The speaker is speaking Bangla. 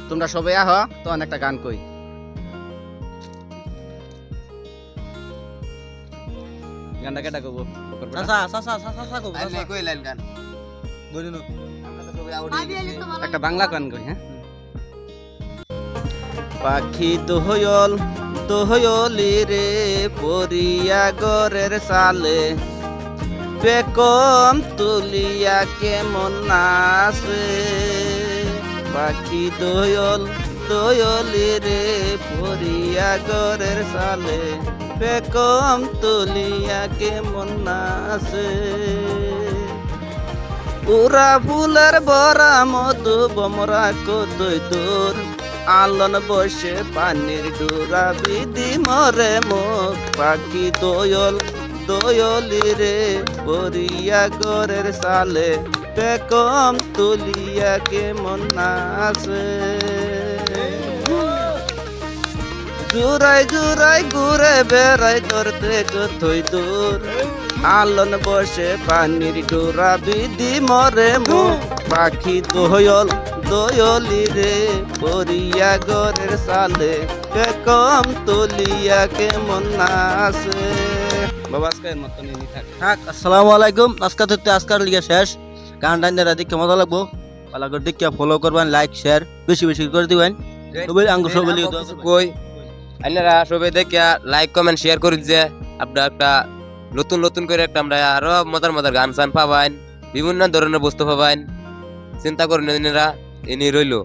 তোমরা সবাই আহ তখন একটা গান কই। গানটা কেটা কব? একটা বাংলা গান কই। হ্যাঁ, পাখি দোহয়ল দোহয়লি রে পরিয়া গরের সালে বেকম তুলিয়া কেমন নাচে। পাখি দোয়ল দোয়লি রে পরিয়া গরের সালে বেকম তুলিয়া কেমন নাচে। উরা ফুলের বরা মধু বমরা কতই দূর আলন বসে পানির ডুরা বিধি মরে মুখ। পাখি দোয়ল দোয়লি রে পরিয়া গরের সালে বেকম তুলিয়া কেমন নাচে। জুরাই জুরাই ঘুরে বেড়াই করতে কতই দূর আলন বসে পানির ডোরা বিধি মরে মুখ। পাখি দোয়ল দোয়লি রে পরিয়া গরের সালে বেকম তুলিয়া কেমন নাচে। বাবা আজকের মতন নি থাক। আসসালামু আলাইকুম। আজকে তো আজকার লিগে শেষ। গানটা নিয়ে দেখতে মজা লাগবো। ভালো করে দেখে ফলো করবেন, লাইক শেয়ার বেশি বেশি করে দিবেন। সবাই আঙ্গ সবাই কই আপনারা সবাই দেখে লাইক কমেন্ট শেয়ার করে যে আপনারা একটা নতুন নতুন করে একটা আমরা আরো মজার মজার গান চান পাবেন, বিভিন্ন ধরনের বস্তু পাবেন। চিন্তা করেন এনে রইলো।